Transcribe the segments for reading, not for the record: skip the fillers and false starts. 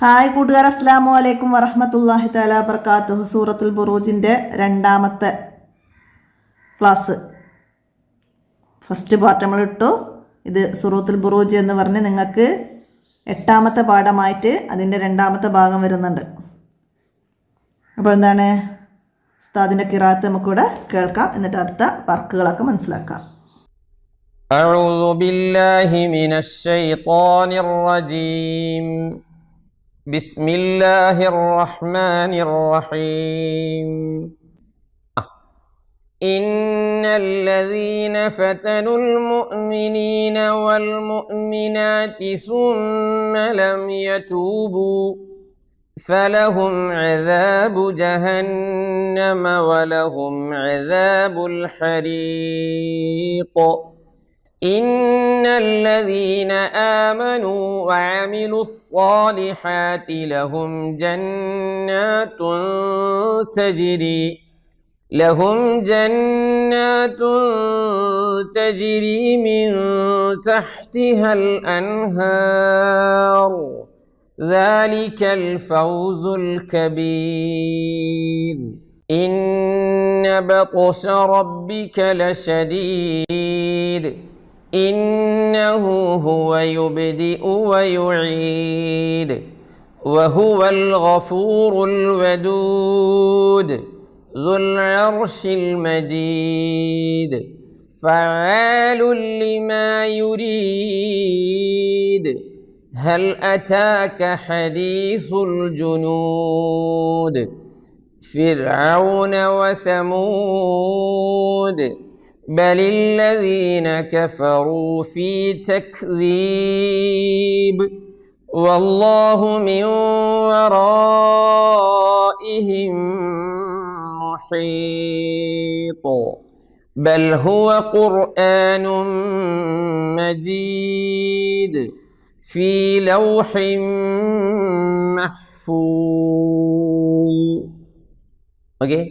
Hi കൂട്ടുകാർ, അസ്സലാമു അലൈക്കും വറഹ്മത്തുള്ളാഹി തആല ബറകാതുഹു. സൂറത്തുൽ ബുറൂജിൻ്റെ രണ്ടാമത്തെ ക്ലാസ് ഫസ്റ്റ് പാർട്ട് നമ്മൾ ഇട്ടു. ഇത് സൂറത്തുൽ ബുറൂജ് എന്ന് പറഞ്ഞ് നിങ്ങൾക്ക് 8ാമത്തെ പാഠമായിട്ട് അതിൻ്റെ രണ്ടാമത്തെ ഭാഗം വരുന്നുണ്ട്. അപ്പോൾ എന്താണ് ഉസ്താദിൻ്റെ ഖിറാഅത്ത് നമുക്കിവിടെ കേൾക്കാം, എന്നിട്ട് അടുത്ത വർക്കുകളൊക്കെ മനസ്സിലാക്കാം. أعوذ بالله من الشيطان الرجيم بسم الله الرحمن الرحيم إن الذين فتنوا المؤمنين والمؤمنات ثم لم يتوبوا فلهم عذاب جهنم ولهم عذاب الحريق إن الذين آمنوا وعملوا الصالحات لهم جنات تجري من تحتها الأنهار ذلك الفوز الكبير إن بطش ربك لشديد إنه هو يبدئ ويعيد وهو الغفور الودود ذو العرش المجيد فعال لما يريد هل أتاك حديث الجنود فرعون وثمود بل الذين كفروا في تكذيب والله من ورائهم محيط بل هو قرآن مجيد في لوح محفوظ. Okay.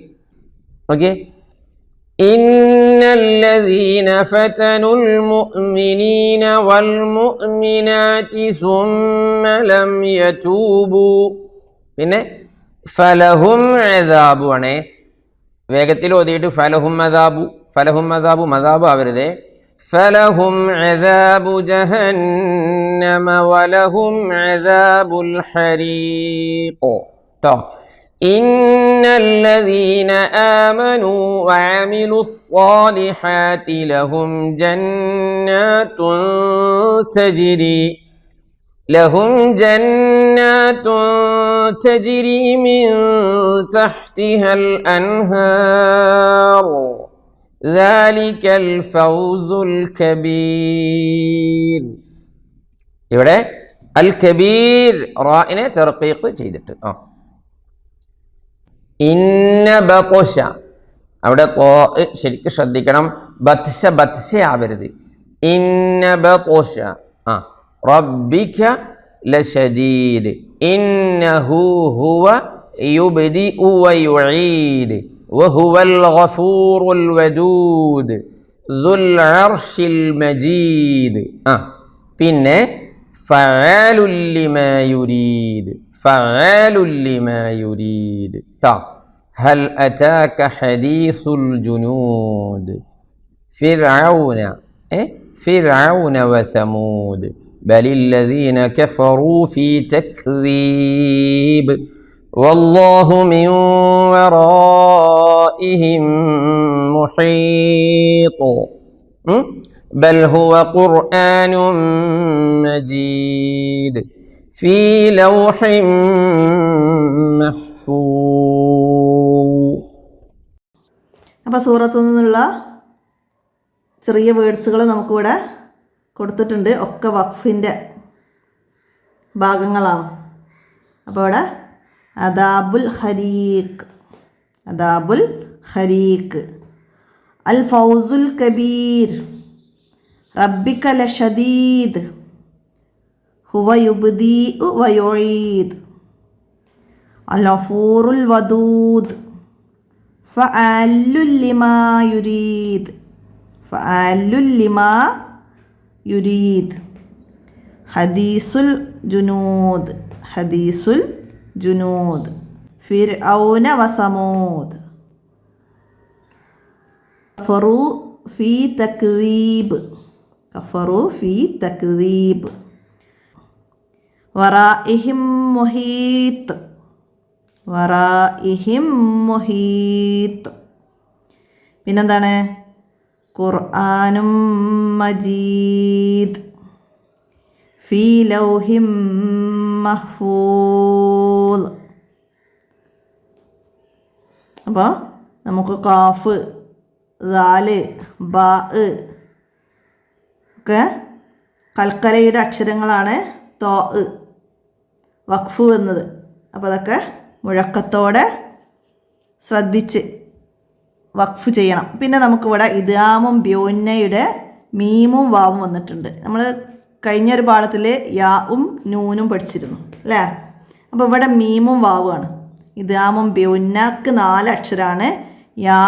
إن الذين فتنوا المؤمنين والمؤمنات ثم لم يتوبوا പിന്നെ ഫലഹും അദാബു ആണ്. വേഗത്തിൽ ഓതിയിട്ട് ഫലഹും അദാബു മദാബു ആവരുതേ. ഫലഹും അദാബു ജഹന്നമ വലഹും അദാബുൽ ഹരീഖ്. ട്ടോ إن الذين آمنوا وعملوا الصالحات لهم جنات تجري من تحتها الأنهار ذلك الفوز الكبير. ഇവിടെ അൽ കബീർ റാഇനെ തർഖീഖ് ചെയ്തിട്ട് ഇന്ന ബത്ശ, അവിടെ ശരിക്കും ശ്രദ്ധിക്കണം, ബത്ശ ആവരുത്. ഇന്ന ബത്ശ റബ്ബിക ലശദീദ് ഇന്നഹു ഹുവ യുബ്ദിഉ വയുഈദ് വഹുവൽ ഗഫൂറുൽ വദൂദ് ദുൽ അർശിൽ മജീദ്. പിന്നെ ഫഅലുൽ ലിമാ യുരീദ് هل أتاك حديث الجنود فرعون وثمود بل الذين كفروا في تكذيب والله من ورائهم محيط بل هو قرآن مجيد في لوح محفوظ. അപ്പോൾ സൂറത്തിൽ നിന്നുള്ള ചെറിയ വേർഡ്സുകൾ നമുക്കിവിടെ കൊടുത്തിട്ടുണ്ട്. ഒക്കെ വഖഫിൻ്റെ ഭാഗങ്ങളാണ്. അപ്പോൾ ഇവിടെ അദാബുൽ ഹരീഖ്, അൽ ഫൗസുൽ കബീർ, റബ്ബിക ലശദീദ്, ഹുവ യുബ്ദിഉ വയുഈദ്, അൽ ഗഫൂറുൽ വദൂദ്, ഫഅലുൽ ലിമാ യുരീദ്, ഹദീസുൽ ജുനൂദ്, ഹദീസുൽ ജുനൂദ്. ഫിർഔന വസമൂദ്. കഫറു ഫീ തക്ദീബ്. കഫറു ഫീ തക്ദീബ്. വറാഇഹിം മുഹീത്ത്. വറാഇഹിം മുഹീത്ത്. പിന്നെന്താണ്? ഖുർആനും മജീദ്. ഫീ ലൗഹിം മഹ്ഫൂദ്. അപ്പോൾ നമുക്ക് കാഫ്, ദാല്, ബാ ഒക്കെ കൽക്കലയുടെ അക്ഷരങ്ങളാണ്. തോ വഖഫ് എന്നത്. അപ്പോൾ അതൊക്കെ മുഴക്കത്തോടെ ശ്രദ്ധിച്ച് വഖഫ് ചെയ്യണം. പിന്നെ നമുക്കിവിടെ ഇദ്ഗാമും ബ്യൂന്നയുടെ മീമും വാവും വന്നിട്ടുണ്ട്. നമ്മൾ കഴിഞ്ഞൊരു പാഠത്തിൽ യാവും നൂനും പഠിച്ചിരുന്നു അല്ലേ? അപ്പോൾ ഇവിടെ മീമും വാവുമാണ്. ഇദ്ഗാമും ബ്യൂന്നക്ക് 4 അക്ഷരമാണ്. യാ,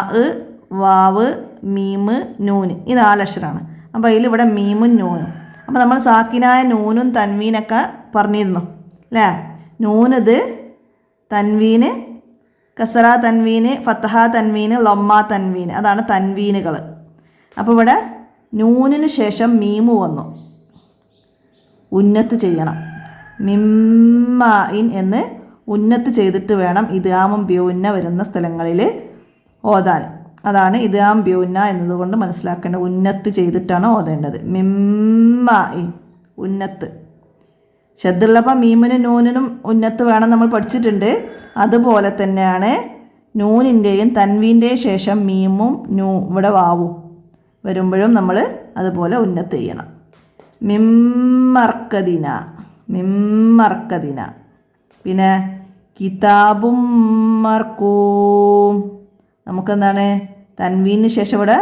വാവ്, മീമ്, നൂന്, ഈ 4 അക്ഷരമാണ്. അപ്പോൾ അതിലിവിടെ മീമും നൂനും. അപ്പോൾ നമ്മൾ സാക്കിനായ നൂനും തൻവീനൊക്കെ പറഞ്ഞിരുന്നു അല്ലേ? നൂനിത് തൻവീന്, കസറ തൻവീന്, ഫത്തഹ തൻവീന്, ലൊമ്മ തൻവീന്, അതാണ് തൻവീനുകൾ. അപ്പോൾ ഇവിടെ നൂനിന് ശേഷം മീമു വന്നു. ഉന്നത്ത് ചെയ്യണം. മിമ്മഇൻ എന്ന് ഉന്നത്ത് ചെയ്തിട്ട് വേണം ഇദ്ഗാമും ബ്യൂന്ന വരുന്ന സ്ഥലങ്ങളിൽ ഓതാൻ. അതാണ് ഇദ്ഗാം ബ്യൂന്ന എന്നതുകൊണ്ട് മനസ്സിലാക്കേണ്ടത്. ഉന്നത്ത് ചെയ്തിട്ടാണ് ഓതേണ്ടത്. മിമ്മഇൻ ഉന്നത്ത്. ഷദ്ദുള്ളപ്പോൾ മീമിനും നൂനിനും ഉന്നത്ത് വേണം, നമ്മൾ പഠിച്ചിട്ടുണ്ട്. അതുപോലെ തന്നെയാണ് നൂനിൻ്റെയും തൻവീൻ്റെയും ശേഷം മീമും ഇവിടെ വാവും വരുമ്പോഴും നമ്മൾ അതുപോലെ ഉന്നത്ത് ചെയ്യണം. മിമ്മർക്കദിന. മിമ്മർക്കദിന. പിന്നെ കിതാബും മർക്കൂം. നമുക്കെന്താണ്? തൻവീന് ശേഷം ഇവിടെ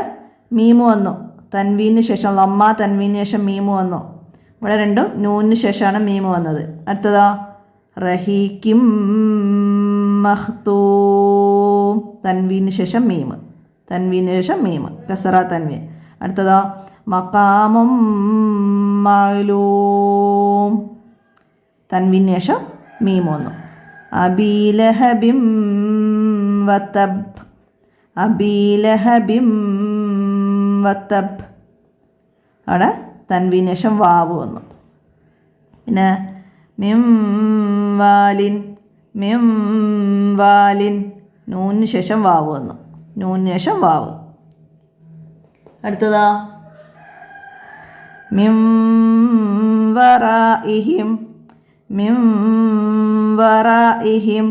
മീമു വന്നു. തൻവീന് ശേഷം ലമ്മ തൻവീന് ശേഷം മീമു വന്നു. ഇവിടെ രണ്ടും നൂനിന് ശേഷമാണ് മീമു വന്നത്. അടുത്തതോ റഹീക്കിം മഖ്തൂം. തൻവീന് ശേഷം മീമ്. തൻവീന് ശേഷം മീമ്, കസറ തൻവീൻ. അടുത്തതോ മഖാമും മഅലൂം. തൻവീന് ശേഷം മീമ് വന്നു. അബീലഹബിം വതബ്. അബീലഹബിം വതബ്. അവിടെ തൻവീന് ശേഷം വാവ് വന്നു. പിന്നെ മിം വാലിൻ. മിം വാലിൻ. നൂനിന് ശേഷം വാവ് വന്നു. നൂനിന് ശേഷം വാവ്. അടുത്തതാ മിം വറാഇഹിം. മിം വറാഇഹിം.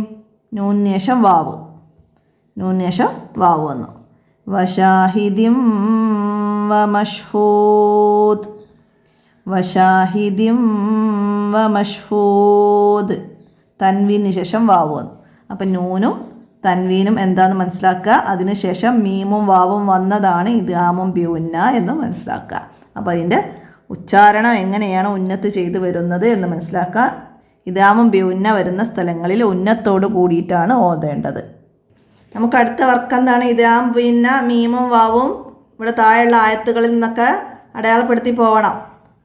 നൂനിന് ശേഷം വാവ്. നൂനിന് ശേഷം വാവ് വന്നു. വശാഹിദിം വമഷ്ഹൂദ്. വശാഹിദിം വമഷ്ഹൂദ്. തൻവീന് ശേഷം വാവ് വന്നു. അപ്പം നൂനും തൻവീനും എന്താണെന്ന് മനസ്സിലാക്കുക. അതിനുശേഷം മീമും വാവും വന്നതാണ് ഇദ്ഗാമും ബ്യൂന്ന എന്ന് മനസ്സിലാക്കുക. അപ്പോൾ അതിൻ്റെ ഉച്ചാരണം എങ്ങനെയാണ് ഉന്നത്ത് ചെയ്ത് വരുന്നത് എന്ന് മനസ്സിലാക്കുക. ഇദ്ഗാമും ബ്യൂന്ന വരുന്ന സ്ഥലങ്ങളിൽ ഉന്നത്തോട് കൂടിയിട്ടാണ് ഓതേണ്ടത്. നമുക്ക് അടുത്ത വർക്ക് എന്താണ്? ഇദ്ഗാം ബ്യൂന്ന മീമും വാവും ഇവിടെ താഴെയുള്ള ആയത്തുകളിൽ നിന്നൊക്കെ അടയാളപ്പെടുത്തി പോകണം.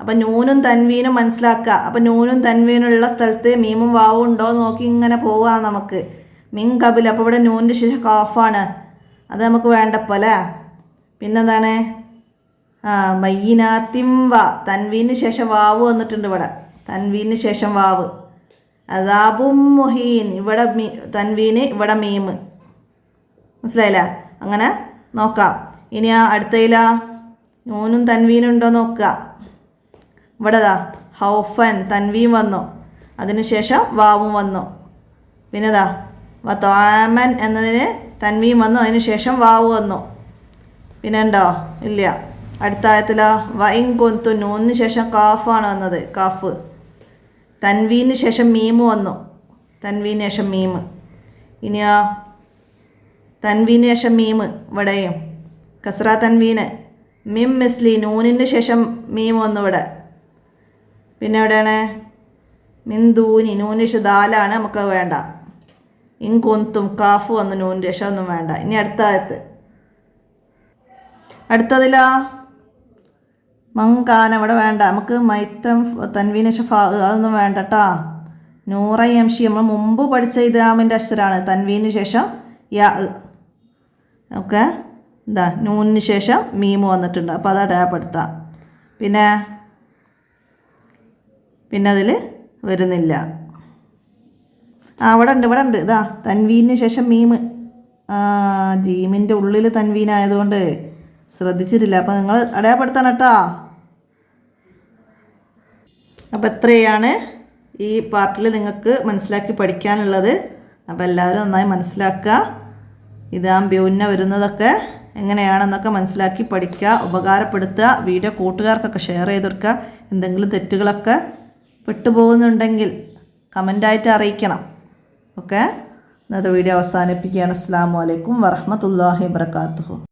അപ്പം നൂനും തൻവീനും മനസ്സിലാക്കുക. അപ്പം നൂനും തൻവീനുള്ള സ്ഥലത്ത് മീമും വാവും ഉണ്ടോ നോക്കി ഇങ്ങനെ പോവാം നമുക്ക്. മിൻ കബിൽ. അപ്പോൾ ഇവിടെ നൂനിൻ്റെ ശേഷം കാഫാണ്, അത് നമുക്ക് വേണ്ടപ്പോൾ അല്ലേ? പിന്നെന്താണ്? മയ്യിനാത്തിം വ. തൻവീന് ശേഷം വാവ് വന്നിട്ടുണ്ട് ഇവിടെ. തൻവീന് ശേഷം വാവ്. അദാബും മുഹീൻ. ഇവിടെ തൻവീന്, ഇവിടെ മീമ്. മനസ്സിലായില്ല? അങ്ങനെ നോക്കാം. ഇനി അടുത്തയില നൂനും തൻവീനും ഉണ്ടോ നോക്കുക. ഇവിടെ ഹൗഫൻ തൻവീൻ വന്നു, അതിനുശേഷം വാവും വന്നു. പിന്നെതാ വത്വാമൻ എന്നതിന് തൻവീൻ വന്നു, അതിന് ശേഷം വാവ് വന്നു. പിന്നെ ഉണ്ടോ? ഇല്ല. അടുത്ത ആയത്തിലോ വൈൻ കൊന്തു. നൂന്നിന് ശേഷം കാഫാണ് വന്നത്. കാഫ്. തൻവീന് ശേഷം മീമ് വന്നു. തൻവീന് ശേഷം മീമ്. ഇനിയോ തൻവീന് ശേഷം മീമ്. ഇവിടെയും കസ്ര തൻവീന്. മിം മിസ്ലി. നൂനിന് ശേഷം മീമ് വന്നു ഇവിടെ. പിന്നെ എവിടെയാണ്? മിന്ദൂനി. നൂനിന് ശേഷം ദാലാണ്, നമുക്ക് വേണ്ട. ഇൻകൊന്തും കാഫ് വന്നു. നൂനിന് ശേഷം ഒന്നും വേണ്ട. ഇനി അടുത്ത ആയത്ത്. അടുത്തതിലാ മങ്കാന. ഇവിടെ വേണ്ട നമുക്ക്. മൈത്തം തൻവീന് ശേഷം ഫാ, അതൊന്നും വേണ്ട കേട്ടോ. നൂറൻ യംഷി നമ്മൾ മുമ്പ് പഠിച്ച ഇദ്ഗാമിൻ്റെ അക്ഷരമാണ്. തൻവീന് ശേഷം യാ ഓക്കെ, എന്താ നൂനിന് ശേഷം മീമ് വന്നിട്ടുണ്ട്. അപ്പോൾ അത് അടയാളപ്പെടുത്താം. പിന്നെ അതിൽ വരുന്നില്ല. അവിടെ ഉണ്ട് ഇതാ തൻവീന് ശേഷം മീമ്. ജീമിൻ്റെ ഉള്ളിൽ തൻവീനായതുകൊണ്ട് ശ്രദ്ധിച്ചിട്ടില്ല. അപ്പോൾ നിങ്ങൾ അടയാളപ്പെടുത്താൻ കേട്ടോ. അപ്പോൾ എത്രയാണ് ഈ പാർട്ടിൽ നിങ്ങൾക്ക് മനസ്സിലാക്കി പഠിക്കാനുള്ളത്. അപ്പോൾ എല്ലാവരും നന്നായി മനസ്സിലാക്കുക. ഇതാ ബ്യൂന്ന വരുന്നതൊക്കെ എങ്ങനെയാണെന്നൊക്കെ മനസ്സിലാക്കി പഠിക്കുക, ഉപകാരപ്പെടുത്തുക. വീഡിയോ കൂട്ടുകാർക്കൊക്കെ ഷെയർ ചെയ്ത് കൊടുക്കുക. എന്തെങ്കിലും തെറ്റുകളൊക്കെ പെട്ടുപോകുന്നുണ്ടെങ്കിൽ കമൻ്റായിട്ട് അറിയിക്കണം. ഓക്കെ, ഇന്നത്തെ വീഡിയോ അവസാനിപ്പിക്കുകയാണ്. അസ്സലാമു അലൈക്കും വറഹ്മത്തുള്ളാഹി വബറകാതുഹു.